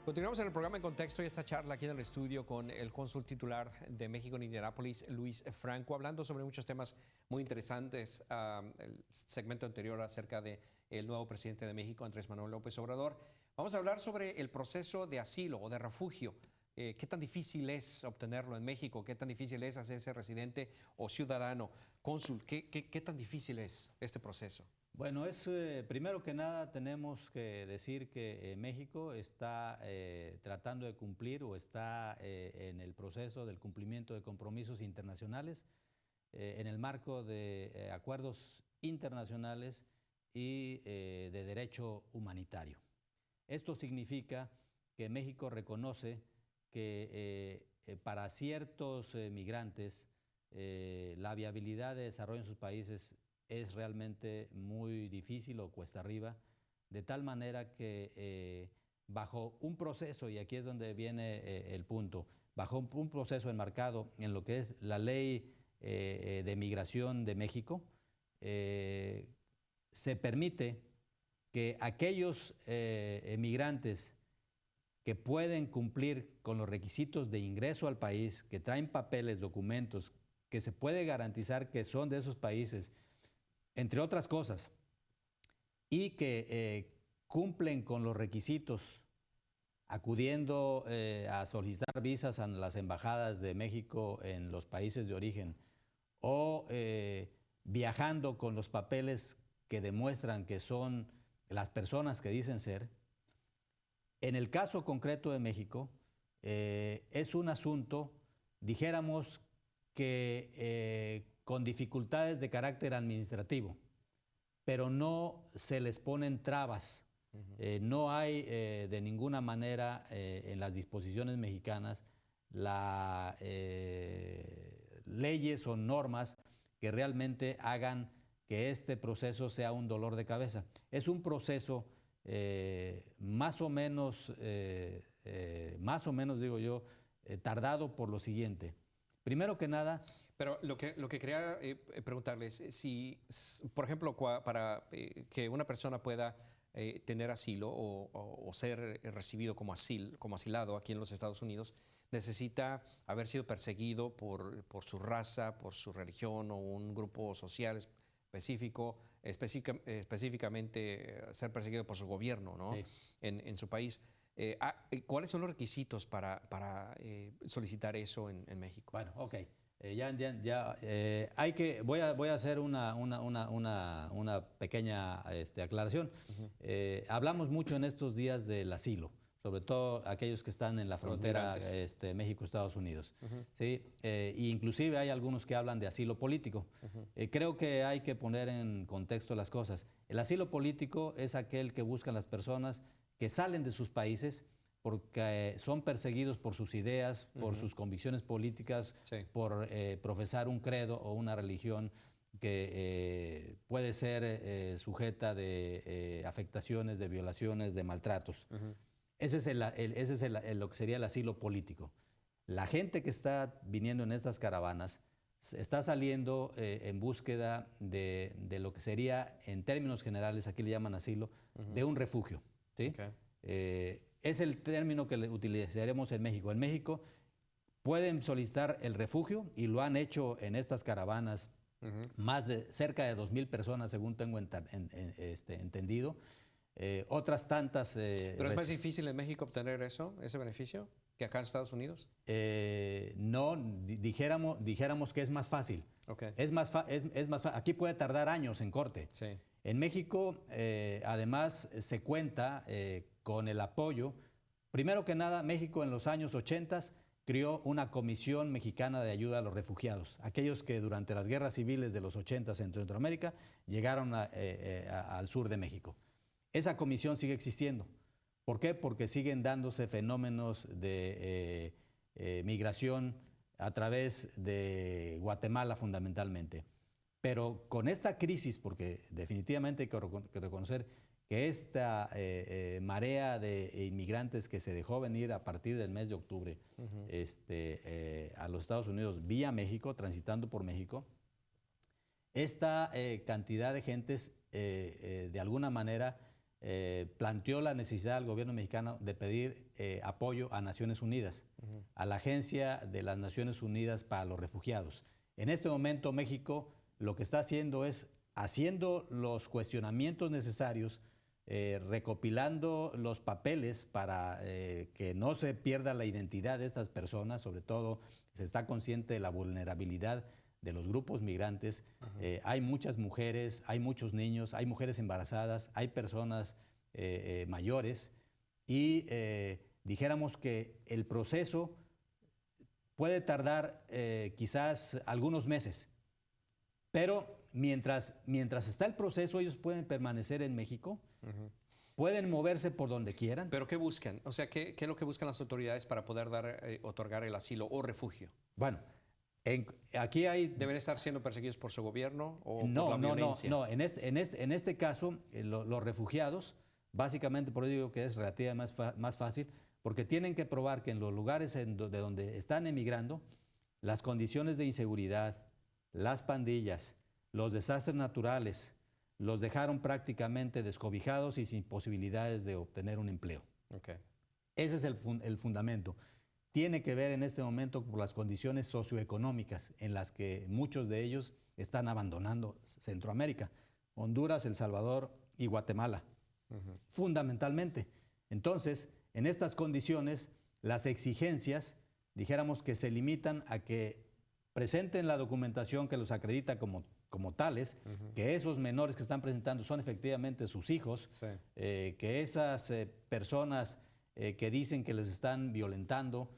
Continuamos en el programa En Contexto y esta charla aquí en el estudio con el cónsul titular de México en Indianápolis, Luis Franco, hablando sobre muchos temas muy interesantes. El segmento anterior acerca del nuevo presidente de México, Andrés Manuel López Obrador. Vamos a hablar sobre el proceso de asilo o de refugio. ¿Qué tan difícil es obtenerlo en México? ¿Qué tan difícil es hacerse residente o ciudadano? Cónsul, ¿qué tan difícil es este proceso? Bueno, primero que nada tenemos que decir que México está tratando de cumplir o está en el proceso del cumplimiento de compromisos internacionales en el marco de acuerdos internacionales y de derecho humanitario. Esto significa que México reconoce que para ciertos migrantes la viabilidad de desarrollo en sus países es realmente muy difícil o cuesta arriba, de tal manera que bajo un proceso, y aquí es donde viene el punto, bajo un proceso enmarcado en lo que es la ley de migración de México, se permite que aquellos emigrantes que pueden cumplir con los requisitos de ingreso al país, que traen papeles, documentos, que se puede garantizar que son de esos países, entre otras cosas, y que cumplen con los requisitos acudiendo a solicitar visas a las embajadas de México en los países de origen o viajando con los papeles que demuestran que son las personas que dicen ser. En el caso concreto de México, es un asunto, dijéramos, que con dificultades de carácter administrativo, pero no se les ponen trabas. No hay de ninguna manera en las disposiciones mexicanas leyes o normas que realmente hagan que este proceso sea un dolor de cabeza. Es un proceso más o menos digo yo, tardado por lo siguiente. Primero que nada... Pero lo que quería preguntarles, si, por ejemplo, para que una persona pueda tener asilo o ser recibido como asilado aquí en los Estados Unidos, necesita haber sido perseguido por su raza, por su religión o un grupo social específico, específicamente ser perseguido por su gobierno, ¿no? Sí. En su país. ¿Cuáles son los requisitos para solicitar eso en México? Bueno, ok. Voy a hacer una pequeña aclaración. Hablamos mucho en estos días del asilo, sobre todo aquellos que están en la frontera México-Estados Unidos. ¿Sí? Inclusive hay algunos que hablan de asilo político. Creo que hay que poner en contexto las cosas. El asilo político es aquel que buscan las personas que salen de sus países porque son perseguidos por sus ideas, por sus convicciones políticas, Sí. por profesar un credo o una religión que puede ser sujeta de afectaciones, de violaciones, de maltratos. Ese es lo que sería el asilo político. La gente que está viniendo en estas caravanas está saliendo en búsqueda de lo que sería, en términos generales, aquí le llaman asilo, de un refugio. ¿Sí? Okay. Es el término que utilizaremos en México. En México pueden solicitar el refugio y lo han hecho en estas caravanas cerca de 2,000 personas, según tengo entendido. Otras tantas... ¿Pero es más difícil en México obtener ese beneficio, que acá en Estados Unidos? No, dijéramos que es más fácil. Okay. Es más fácil. Aquí puede tardar años en corte. Sí. En México, además, se cuenta con el apoyo. Primero que nada, México en los años 80 creó una Comisión Mexicana de Ayuda a los Refugiados. Aquellos que durante las guerras civiles de los 80 en Centroamérica llegaron al sur de México. Esa comisión sigue existiendo. ¿Por qué? Porque siguen dándose fenómenos de migración a través de Guatemala fundamentalmente. Pero con esta crisis, porque definitivamente hay que reconocer que esta marea de inmigrantes que se dejó venir a partir del mes de octubre a los Estados Unidos vía México, transitando por México, esta cantidad de gentes de alguna manera planteó la necesidad al gobierno mexicano de pedir apoyo a Naciones Unidas, a la Agencia de las Naciones Unidas para los Refugiados. En este momento México lo que está haciendo es haciendo los cuestionamientos necesarios, recopilando los papeles para que no se pierda la identidad de estas personas, sobre todo se está consciente de la vulnerabilidad de los grupos migrantes. Hay muchas mujeres, hay muchos niños, hay mujeres embarazadas, hay personas mayores y dijéramos que el proceso puede tardar quizás algunos meses, pero mientras está el proceso ellos pueden permanecer en México, pueden moverse por donde quieran. ¿Pero qué buscan? O sea, ¿qué es lo que buscan las autoridades para poder otorgar el asilo o refugio? Bueno, aquí hay... ¿Deben estar siendo perseguidos por su gobierno o por No, la violencia? no. En este caso, los refugiados, básicamente por eso digo que es relativamente más fácil, porque tienen que probar que en los lugares de donde están emigrando, las condiciones de inseguridad, las pandillas, los desastres naturales, los dejaron prácticamente descobijados y sin posibilidades de obtener un empleo. Okay. Ese es el fundamento. Tiene que ver en este momento por las condiciones socioeconómicas en las que muchos de ellos están abandonando Centroamérica, Honduras, El Salvador y Guatemala, fundamentalmente. Entonces, en estas condiciones, las exigencias, dijéramos que se limitan a que presenten la documentación que los acredita como tales, que esos menores que están presentando son efectivamente sus hijos, sí. Que esas personas que dicen que los están violentando,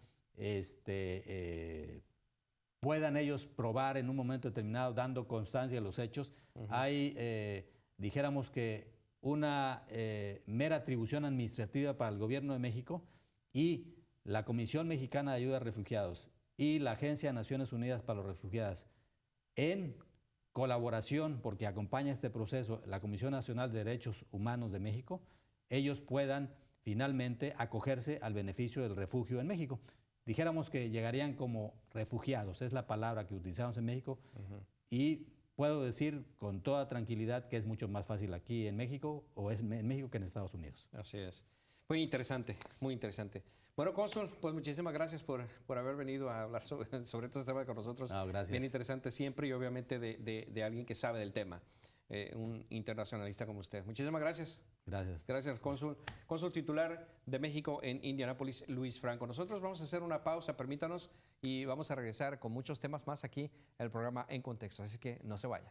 puedan ellos probar en un momento determinado, dando constancia de los hechos. Hay, dijéramos que una mera atribución administrativa para el gobierno de México y la Comisión Mexicana de Ayuda a Refugiados y la Agencia de Naciones Unidas para los Refugiados, en colaboración, porque acompaña este proceso, la Comisión Nacional de Derechos Humanos de México, ellos puedan finalmente acogerse al beneficio del refugio en México. Dijéramos que llegarían como refugiados, es la palabra que utilizamos en México, y puedo decir con toda tranquilidad que es mucho más fácil aquí en México, o es en México que en Estados Unidos. Así es. Muy interesante, muy interesante. Bueno, cónsul, pues muchísimas gracias por haber venido a hablar sobre estos temas con nosotros. No, gracias. Bien interesante siempre y obviamente de alguien que sabe del tema, un internacionalista como usted. Muchísimas gracias. Gracias. Gracias, cónsul. Cónsul titular de México en Indianápolis, Luis Franco. Nosotros vamos a hacer una pausa, permítanos, y vamos a regresar con muchos temas más aquí en el programa En Contexto. Así que no se vaya.